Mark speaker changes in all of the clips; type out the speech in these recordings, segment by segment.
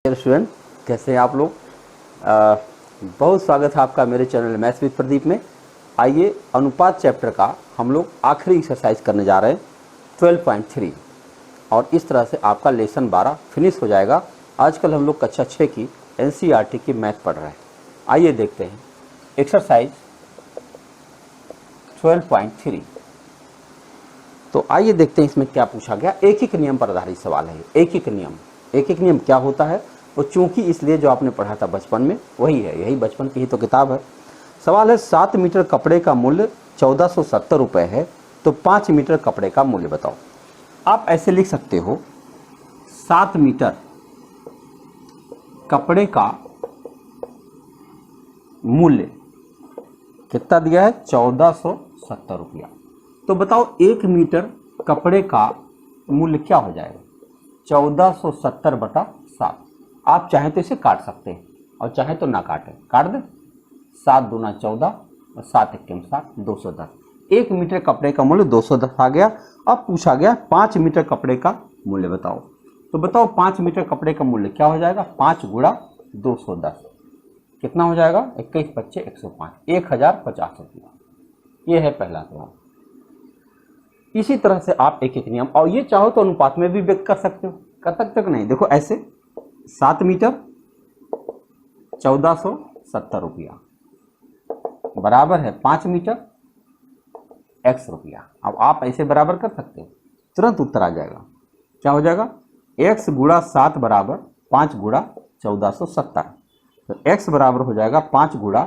Speaker 1: Student, कैसे हैं आप लोग। बहुत स्वागत है आपका मेरे चैनल मैथ्स विद प्रदीप में। आइए अनुपात चैप्टर का हम लोग आखिरी एक्सरसाइज करने जा रहे हैं 12.3 और इस तरह से आपका लेसन 12 फिनिश हो जाएगा। आजकल हम लोग कक्षा 6 की एनसीईआरटी की मैथ पढ़ रहे हैं। आइए देखते हैं एक्सरसाइज 12.3। तो आइए देखते हैं इसमें क्या पूछा गया। एक एक नियम पर आधारित सवाल है। एक एक नियम क्या होता है वो चूंकि इसलिए जो आपने पढ़ा था बचपन में वही है, यही बचपन की ही तो किताब है। सवाल है 7 मीटर कपड़े का मूल्य 1470 रुपये है, तो 5 मीटर कपड़े का मूल्य बताओ। आप ऐसे लिख सकते हो 7 मीटर कपड़े का मूल्य कितना दिया है 1470 रुपया। तो बताओ 1 मीटर कपड़े का मूल्य क्या हो जाएगा 1470 बटा 7। आप चाहें तो इसे काट सकते हैं और चाहे तो ना काटें, काट दें। 7 दूना 14 और 7 एकम 7, 210। 1 मीटर कपड़े का मूल्य 210 आ गया। अब पूछा गया 5 मीटर कपड़े का मूल्य बताओ। तो बताओ 5 मीटर कपड़े का मूल्य क्या हो जाएगा 5 गुणा 210 कितना हो जाएगा 21 25 105, 1050 रुपया। ये है पहला सवाल। इसी तरह से आप एक एक नियम, और ये चाहो तो अनुपात में भी व्यक्त कर सकते हो, कर सकते हो कि नहीं। देखो ऐसे 7 मीटर 1470 रुपया बराबर है 5 मीटर x रुपया। अब आप ऐसे बराबर कर सकते हो, तुरंत उत्तर आ जाएगा। क्या हो जाएगा x गुणा 7 बराबर 5 गुणा 1470। तो x बराबर हो जाएगा 5 गुणा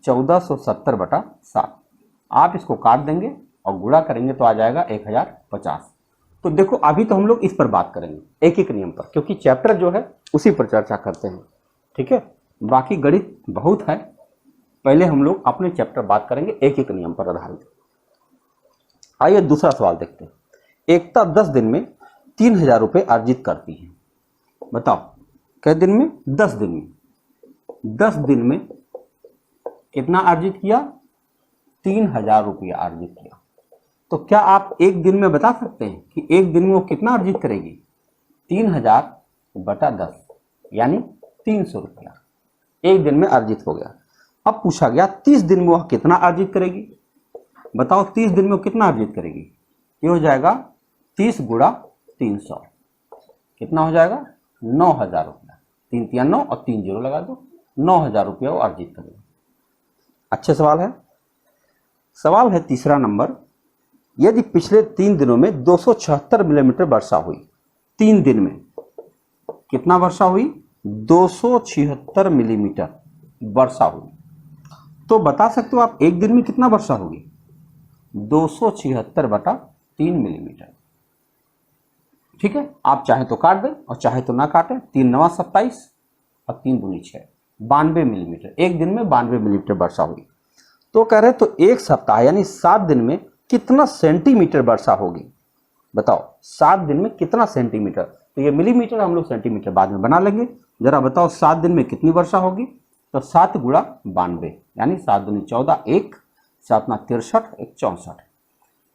Speaker 1: 1470 बटा 7। आप इसको काट देंगे और गुणा करेंगे तो आ जाएगा 1050। तो देखो अभी तो हम लोग इस पर बात करेंगे एक एक नियम पर, क्योंकि चैप्टर जो है उसी पर चर्चा करते हैं, ठीक है। बाकी गणित बहुत है, पहले हम लोग अपने चैप्टर बात करेंगे एक एक नियम पर आधारित। आइए दूसरा सवाल देखते हैं। एकता 10 दिन में 3000 रुपये अर्जित करती है। बताओ कितने दिन में 10 दिन में 10 दिन में कितना अर्जित किया 3000 रुपया अर्जित किया। तो क्या आप एक दिन में बता सकते हैं कि एक दिन में वो कितना अर्जित करेगी 3000 बटा 10 यानी 300 रुपया एक दिन में अर्जित हो गया। अब पूछा गया 30 दिन में वह कितना अर्जित करेगी। बताओ 30 दिन में वो कितना अर्जित करेगी। ये हो जाएगा 30 गुणा 300 कितना हो जाएगा 9000 रुपया। 3 3 9 और 3 0 लगा दो, 9000 रुपया वो अर्जित करेगी। अच्छे सवाल है। सवाल है तीसरा नंबर। यदि पिछले 3 दिनों में 276 मिलीमीटर वर्षा हुई, 3 दिन में कितना वर्षा हुई 276 मिलीमीटर वर्षा हुई, तो बता सकते हो आप एक दिन में कितना वर्षा होगी 276 बटा 3 मिलीमीटर। ठीक है, आप चाहे तो काट दें और चाहे तो ना काटें। 3 9 27 और 3 दूनी 6, 92 मिलीमीटर एक दिन में 92 मिलीमीटर वर्षा हुई। तो कह रहे तो एक सप्ताह यानी 7 दिन में कितना सेंटीमीटर वर्षा होगी। बताओ 7 दिन में कितना सेंटीमीटर। तो ये मिलीमीटर हम लोग सेंटीमीटर बाद में बना लेंगे। जरा बताओ 7 दिन में कितनी वर्षा होगी। तो 7 गुणा 92 यानी 7 दूनी 14, 1 7 ना 63, 1 64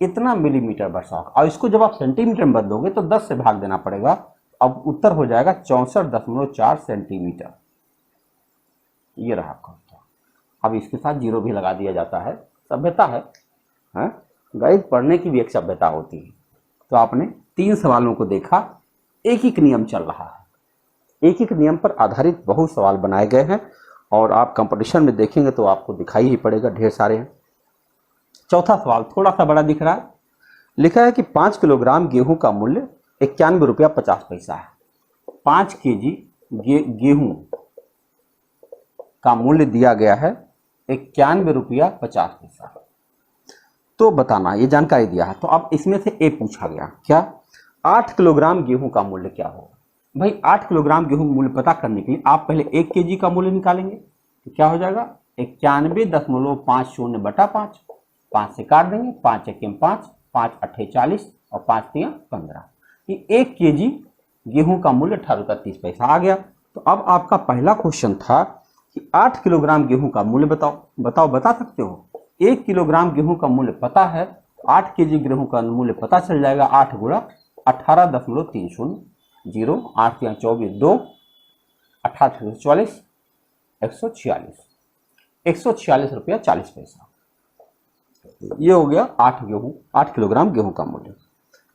Speaker 1: इतना मिलीमीटर वर्षा होगा। और इसको जब आप सेंटीमीटर में बदलोगे तो 10 से भाग देना पड़ेगा। अब उत्तर हो जाएगा 64.4 सेंटीमीटर। ये रहा आपका उत्तर। अब इसके साथ 0 भी लगा दिया जाता है, सभ्यता है। गणित पढ़ने की भी एक सभ्यता होती है। तो आपने 3 सवालों को देखा, एक एक नियम चल रहा है। एक एक नियम पर आधारित बहुत सवाल बनाए गए हैं और आप कंपटीशन में देखेंगे तो आपको दिखाई ही पड़ेगा, ढेर सारे हैं। चौथा सवाल थोड़ा सा बड़ा दिख रहा है। लिखा है कि 5 किलोग्राम गेहूं का मूल्य 91 रुपया 50 पैसा है। 5 केजी गेहूं का मूल्य दिया गया है 91 रुपया 50 पैसा। तो बताना, ये जानकारी दिया है। तो अब इसमें से ए पूछा गया क्या 8 किलोग्राम गेहूं का मूल्य क्या होगा। भाई 8 किलोग्राम गेहूं मूल्य पता करने के लिए आप पहले 1 केजी का मूल्य निकालेंगे। तो क्या हो जाएगा 91.50 बटा 5, 5 से काट देंगे, 5 एकम 5, 5 8 40 और 5 3 15। ये 1 केजी गेहूं का मूल्य 18 रुपया 30 पैसा आ गया। तो अब आपका पहला क्वेश्चन था कि 8 किलोग्राम गेहूं का मूल्य बताओ। बताओ बता सकते हो। 1 किलोग्राम गेहूं का मूल्य पता है, 8 केजी गेहूं का मूल्य पता चल जाएगा। 8 गुणा 18.30, 0 8 या 24 2 18 144 146 रुपया 40 पैसा। ये हो गया 8 किलोग्राम गेहूं का मूल्य।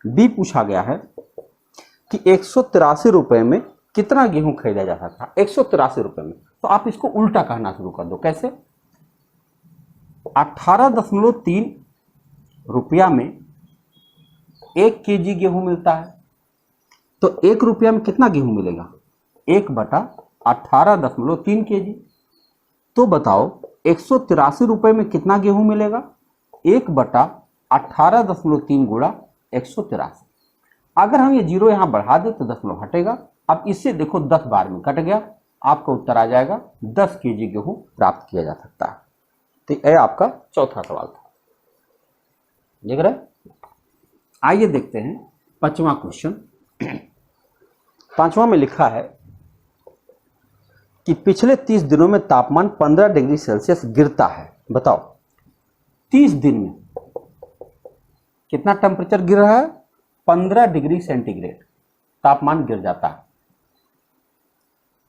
Speaker 1: बी पूछा गया है कि 183 रुपए में कितना गेहूं खरीदा जा सकता है। 183 रुपए में, तो आप इसको उल्टा कहना शुरू कर दो। कैसे? 18.3 रुपया में 1 केजी गेहूं मिलता है, तो 1 रुपया में कितना गेहूं मिलेगा? 1/18.3 केजी। तो बताओ 183 रुपए में कितना गेहूं मिलेगा? 1/18.3 गुणा 183। अगर हम ये जीरो यहां बढ़ा दें तो दशमलव हटेगा। अब इससे देखो 10 बार में कट गया, आपका उत्तर आ जाएगा 10 केजी गेहूं प्राप्त किया जा सकता है। तो यह आपका चौथा सवाल था। देख रहे? आइए देखते हैं पांचवा क्वेश्चन। पांचवा में लिखा है कि पिछले 30 दिनों में तापमान 15 डिग्री सेल्सियस गिरता है। बताओ 30 दिन में कितना टेम्परेचर गिर रहा है? 15 डिग्री सेंटीग्रेड तापमान गिर जाता है।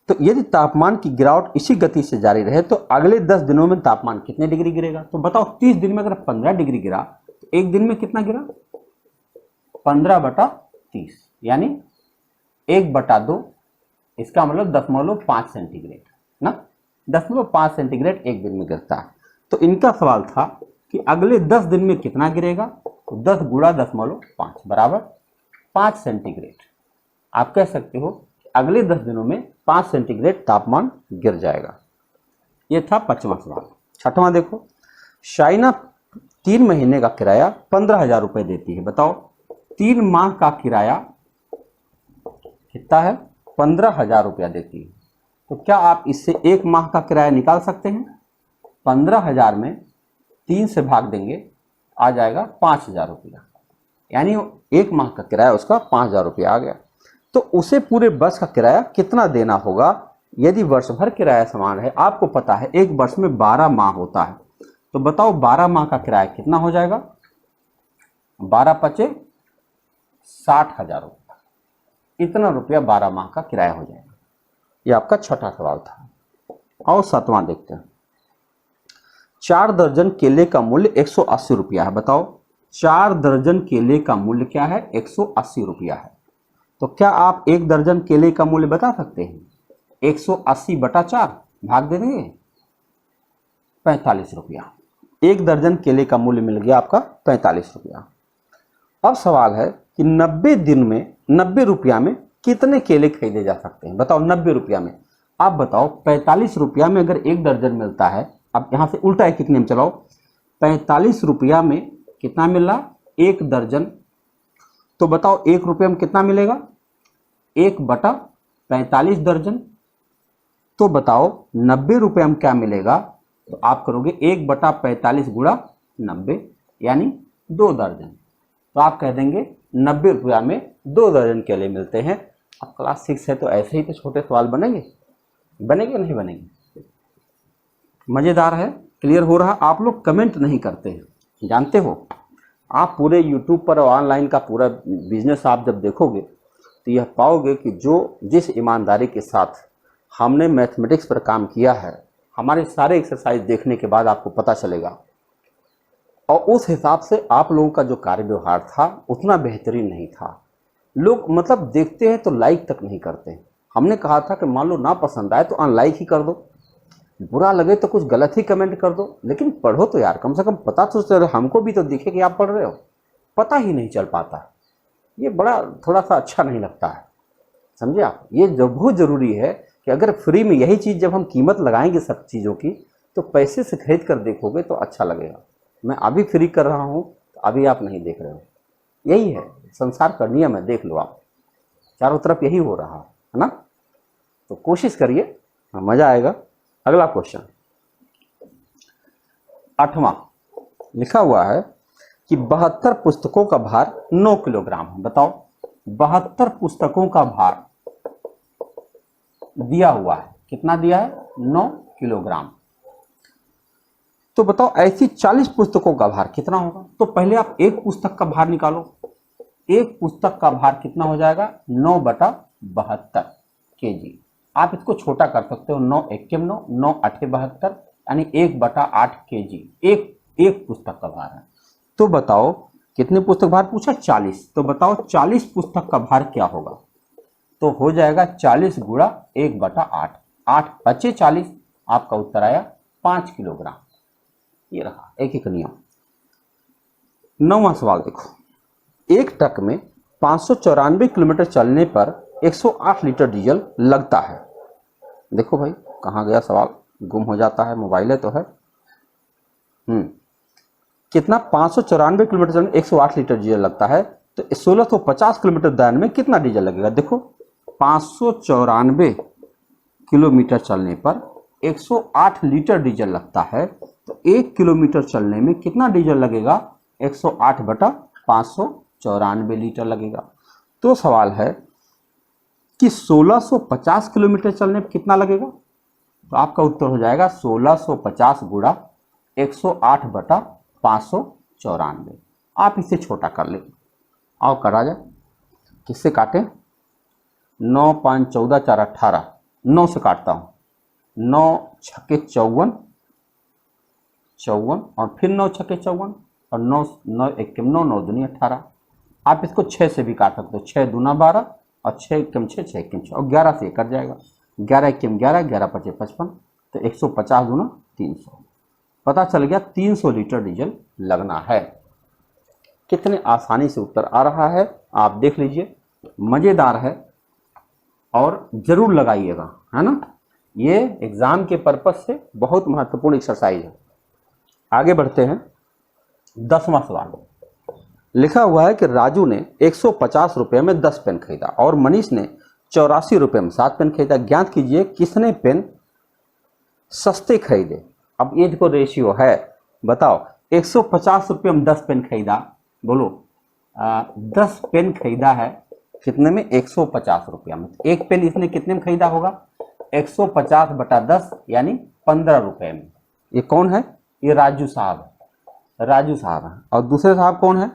Speaker 1: तो यदि तापमान की गिरावट इसी गति से जारी रहे तो अगले 10 दिनों में तापमान कितने डिग्री गिरेगा? तो बताओ 30 दिन में अगर 15 डिग्री गिरा तो एक दिन में कितना गिरा? 15/30 यानी 1/2, इसका मतलब 0.5 सेंटीग्रेड ना, 0.5 सेंटीग्रेड एक दिन में गिरता है। तो इनका सवाल था कि अगले 10 दिन में कितना गिरेगा? तो 10 गुणा 0.5 बराबर 5 सेंटीग्रेड। आप कह सकते हो कि अगले 10 दिनों में 5 सेंटीग्रेड तापमान गिर जाएगा। यह था पांचवा सवाल। छठवां देखो, शाइना 3 महीने का किराया 15,000 रुपए देती है। बताओ 3 माह का किराया कितना है? 15,000 रुपया देती है। तो क्या आप इससे 1 माह का किराया निकाल सकते हैं? 15,000 में 3 से भाग देंगे, आ जाएगा 5,000 रुपया, यानी 1 माह का किराया उसका 5,000 रुपया आ गया। तो उसे पूरे वर्ष का किराया कितना देना होगा यदि वर्ष भर किराया समान है? आपको पता है एक वर्ष में 12 माह होता है। तो बताओ 12 माह का किराया कितना हो जाएगा? 12 पचे 60,000 रुपया। इतना रुपया 12 माह का किराया हो जाएगा। ये आपका छठा सवाल था। और सातवां देखते हैं। 4 दर्जन केले का मूल्य 180 रुपया है। बताओ 4 दर्जन केले का मूल्य क्या है? 180 रुपया है। तो क्या आप 1 दर्जन केले का मूल्य बता सकते हैं? 180/4 भाग दे देंगे, 45 रुपया। 1 दर्जन केले का मूल्य मिल गया आपका 45 रुपया। अब सवाल है कि 90 दिन में 90 रुपया में कितने केले खरीदे जा सकते हैं? बताओ 90 रुपया में। आप बताओ 45 रुपया में अगर 1 दर्जन मिलता है, अब यहां से उल्टा एक कितने में चलाओ, 45 रुपया में कितना मिल रहा? 1 दर्जन। तो बताओ 1 रुपये में कितना मिलेगा? 1/45 दर्जन। तो बताओ 90 रुपये में क्या मिलेगा? तो आप करोगे 1/45 गुणा 90 यानी 2 दर्जन। तो आप कह देंगे 90 रुपया में 2 दर्जन केले मिलते हैं। अब क्लास 6 है तो ऐसे ही तो छोटे सवाल बनेंगे, बनेंगे नहीं बनेंगे? मजेदार है? क्लियर हो रहा? आप लोग कमेंट नहीं करते हैं, जानते हो? आप पूरे यूट्यूब पर ऑनलाइन का पूरा बिजनेस आप जब देखोगे तो यह पाओगे कि जिस ईमानदारी के साथ हमने मैथमेटिक्स पर काम किया है, हमारे सारे एक्सरसाइज देखने के बाद आपको पता चलेगा। और उस हिसाब से आप लोगों का जो कार्य व्यवहार था उतना बेहतरीन नहीं था। लोग मतलब देखते हैं तो लाइक तक नहीं करते। हमने कहा था कि मान लो ना पसंद आए तो अनलाइक ही कर दो, बुरा लगे तो कुछ गलत ही कमेंट कर दो, लेकिन पढ़ो तो यार, कम से कम पता तो चले, हमको भी तो दिखे कि आप पढ़ रहे हो। पता ही नहीं चल पाता, ये बड़ा थोड़ा सा अच्छा नहीं लगता है, समझे आप? ये बहुत ज़रूरी है कि अगर फ्री में यही चीज़ जब हम कीमत लगाएंगे सब चीज़ों की, तो पैसे से खरीद कर देखोगे तो अच्छा लगेगा। मैं अभी फ्री कर रहा हूँ, तो अभी आप नहीं देख रहे हो। यही है संसार का नियम है, देख लो आप, चारों तरफ यही हो रहा है ना। तो कोशिश करिए, मज़ा आएगा। अगला क्वेश्चन 8वां लिखा हुआ है कि 72 पुस्तकों का भार 9 किलोग्राम है। बताओ 72 पुस्तकों का भार दिया हुआ है, कितना दिया है? 9 किलोग्राम। तो बताओ ऐसी 40 पुस्तकों का भार कितना होगा? तो पहले आप एक पुस्तक का भार निकालो। एक पुस्तक का भार कितना हो जाएगा? 9/72 केजी। आप इसको छोटा कर सकते हो, 9 एक्के 9, 9 8 72, यानी 1/8 kg एक पुस्तक का भार है। तो बताओ कितने पुस्तक भार पूछा? 40। तो बताओ 40 पुस्तक का भार क्या होगा? तो हो जाएगा 40 गुणा 1/8, 8 बचे 40, आपका उत्तर आया 5 किलोग्राम। ये रहा एक एक नियम। 9वां सवाल देखो, एक ट्रक में 594 किलोमीटर चलने पर 108 लीटर डीजल लगता है। देखो भाई कहाँ गया सवाल, गुम हो जाता है, मोबाइल है तो है। कितना? 594 किलोमीटर चलने 108 लीटर डीजल लगता है, तो 1650 किलोमीटर दायरे में कितना डीजल लगेगा? देखो 594 किलोमीटर चलने पर 108 लीटर डीजल लगता है, तो 1 किलोमीटर चलने में कितना डीजल लगेगा? 108/594 लीटर लगेगा। तो सवाल है कि 1650 किलोमीटर चलने पर कितना लगेगा? तो आपका उत्तर हो जाएगा 1650 गुणा 108/594। आप इसे छोटा कर ले, आओ करा जाए। किससे काटें? 9 5 14 4 18, 9 से काटता हूँ। 9 छक्के 54, और फिर 9 छक्के 54, और 9 9 एक्के 9, 9 दूनी 18। आप इसको 6 से भी काट सकते हो, 6 दूना 12, और 6 एक्के 6, 6 एक्के 6, और 11 से कट जाएगा। 11 एक्के 11, 11 पचे 55, तो 150 दूना 300। पता चल गया 300 लीटर डीजल लगना है। कितने आसानी से उत्तर आ रहा है आप देख लीजिए, मज़ेदार है और ज़रूर लगाइएगा, है ना। ये एग्ज़ाम के पर्पज़ से बहुत महत्वपूर्ण एक्सरसाइज है। आगे बढ़ते हैं। 10वां सवाल लिखा हुआ है कि राजू ने 150 रुपये में 10 पेन खरीदा और मनीष ने 84 रुपये में 7 पेन खरीदा। ज्ञात कीजिए किसने पेन सस्ते खरीदे। अब ये देखो रेशियो है, बताओ 150 रुपये में 10 पेन खरीदा, बोलो 10 पेन खरीदा है कितने में? 150 रुपया में। एक पेन इसने कितने में खरीदा होगा? 150/10 यानी 15 रुपये में। ये कौन है? ये राजू साहब है, राजू साहब है। और दूसरे साहब कौन है?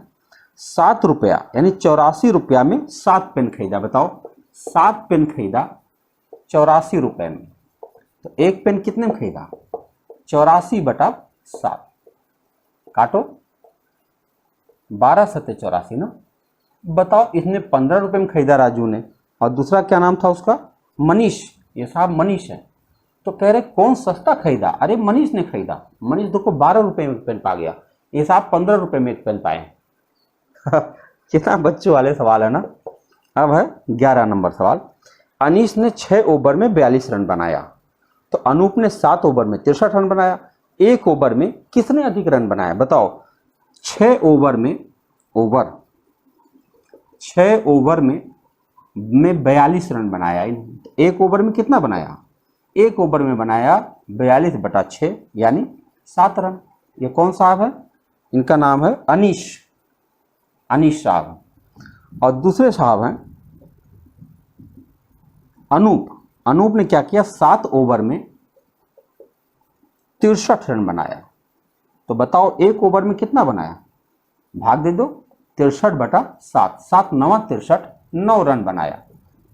Speaker 1: 7 रुपया यानी 84 रुपया में 7 पेन खरीदा। बताओ 7 पेन खरीदा 84 रुपये में, तो एक पेन कितने में खरीदा? 84/7, काटो 12 सत्ते 84 ना। बताओ इसने 15 रुपये में खरीदा राजू ने, और दूसरा क्या नाम था उसका? मनीष। ये साहब मनीष है। तो कह रहे कौन सस्ता खरीदा? अरे मनीष ने खरीदा। मनीष देखो 12 रुपये में पेन पा गया, ये साहब 15 रुपये में पेन पाए। कितना बच्चों वाले सवाल है ना। अब है 11 नंबर सवाल। अनीश ने 6 ओवर में 42 रन बनाया, तो अनूप ने 7 ओवर में 63 रन बनाया। एक ओवर में किसने अधिक रन बनाया? बताओ 6 ओवर में 42 रन बनाया। एक ओवर में कितना बनाया? एक ओवर में बनाया 42/6 यानी 7 रन। ये कौन साहब है? इनका नाम है अनीश साहब। और दूसरे साहब हैं अनूप ने क्या किया? 7 ओवर में 63 रन बनाया। तो बताओ एक ओवर में कितना बनाया? भाग दे दो, 63/7, 7 9 63, 9 रन बनाया।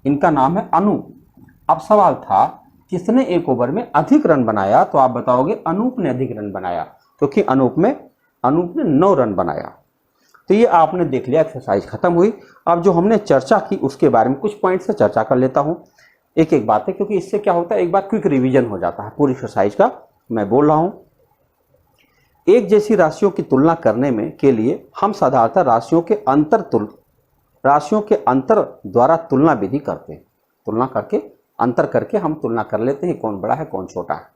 Speaker 1: इनका नाम है अनूप। अब सवाल था किसने एक ओवर में अधिक रन बनाया? तो आप बताओगे अनूप ने अधिक रन बनाया, क्योंकि अनूप ने 9 रन बनाया। तो ये आपने देख लिया, एक्सरसाइज खत्म हुई। अब जो हमने चर्चा की उसके बारे में कुछ पॉइंट से चर्चा कर लेता हूँ, एक एक बात है, क्योंकि इससे क्या होता है एक बार क्विक रिवीजन हो जाता है पूरी एक्सरसाइज का। मैं बोल रहा हूँ एक जैसी राशियों की तुलना करने में के लिए हम साधारणतः राशियों के अंतर द्वारा तुलना विधि करते हैं। तुलना करके अंतर करके हम तुलना कर लेते हैं कौन बड़ा है कौन छोटा है।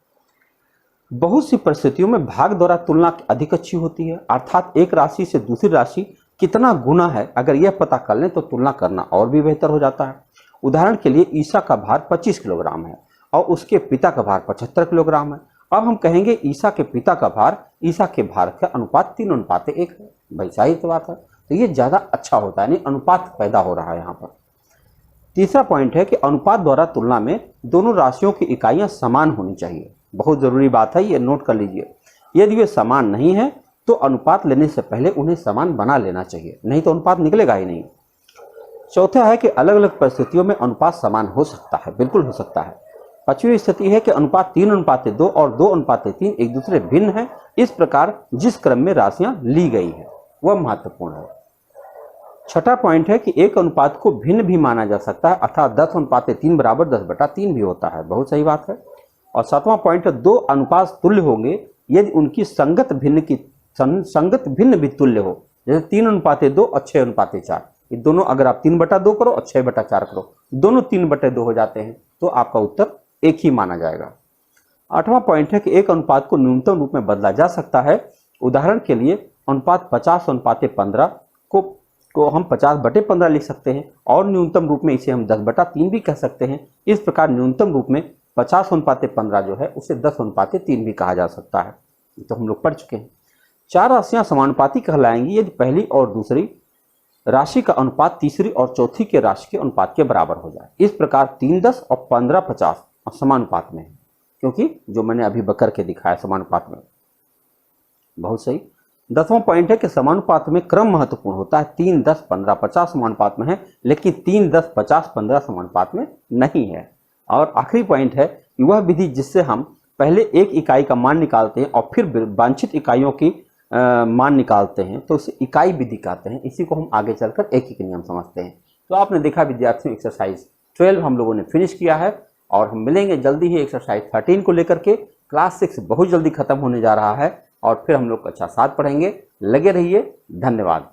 Speaker 1: बहुत सी परिस्थितियों में भाग द्वारा तुलना अधिक अच्छी होती है, अर्थात एक राशि से दूसरी राशि कितना गुना है अगर यह पता कर लें तो तुलना करना और भी बेहतर हो जाता है। उदाहरण के लिए ईसा का भार 25 किलोग्राम है और उसके पिता का भार 75 किलोग्राम है। अब हम कहेंगे ईसा के पिता का भार ईसा के भार का अनुपात 3:1 है। भाई सही तो बात है, तो ये ज़्यादा अच्छा होता है, नहीं अनुपात पैदा हो रहा है यहाँ पर। तीसरा पॉइंट है कि अनुपात द्वारा तुलना में दोनों राशियों की इकाइयाँ समान होनी चाहिए। बहुत ज़रूरी बात है, ये नोट कर लीजिए। यदि वे समान नहीं है तो अनुपात लेने से पहले उन्हें समान बना लेना चाहिए, नहीं तो अनुपात निकलेगा ही नहीं। चौथा है कि अलग अलग परिस्थितियों में अनुपात समान हो सकता है, बिल्कुल हो सकता है। पांचवी स्थिति है कि अनुपात 3:2 और 2:3 एक दूसरे भिन्न है। इस प्रकार जिस क्रम में राशियां ली गई है वह महत्वपूर्ण है। छठा पॉइंट है कि एक अनुपात को भिन्न भी माना जा सकता है, अर्थात 10:3 बराबर 10/3 भी होता है। बहुत सही बात है। और सातवां पॉइंट है, दो अनुपात तुल्य होंगे यदि उनकी संगत भिन्न भी तुल्य हो। जैसे 3:2 और 6:4, ये दोनों अगर आप 3/2 करो और 6/4 करो, दोनों 3/2 हो जाते हैं, तो आपका उत्तर एक ही माना जाएगा। आठवां पॉइंट है कि एक अनुपात को न्यूनतम रूप में बदला जा सकता है। उदाहरण के लिए अनुपात 50:15 को हम 50/15 लिख सकते हैं, और न्यूनतम रूप में इसे हम 10/3 भी कह सकते हैं। इस प्रकार न्यूनतम रूप में 50:15 जो है उसे 10:3 भी कहा जा सकता है। तो हम लोग पढ़ चुके हैं। 4 राशियां समानुपाती कहलाएंगी यदि पहली और दूसरी राशि का अनुपात तीसरी और चौथी के राशि के अनुपात के बराबर हो जाए। इस प्रकार 3:10 और 15:50 समानुपात में है, क्योंकि जो मैंने अभी बकर के दिखाया समानुपात में। बहुत सही। 10वां पॉइंट है कि समानुपात में क्रम महत्वपूर्ण होता है। 3:10 15:50 समानुपात में है, लेकिन 3:10 50:15 समानुपात में नहीं है। और आखिरी पॉइंट है कि वह विधि जिससे हम पहले एक इकाई का मान निकालते हैं और फिर वांछित इकाइयों की मान निकालते हैं, तो इसे इकाई विधि कहते हैं। इसी को हम आगे चलकर एक ही नियम समझते हैं। तो आपने देखा विद्यार्थियों, एक्सरसाइज 12 हम लोगों ने फिनिश किया है, और हम मिलेंगे जल्दी ही एक्सरसाइज 13 को लेकर के। क्लास 6 बहुत जल्दी खत्म होने जा रहा है, और फिर हम लोग कक्षा 7 पढ़ेंगे। लगे रहिए। धन्यवाद।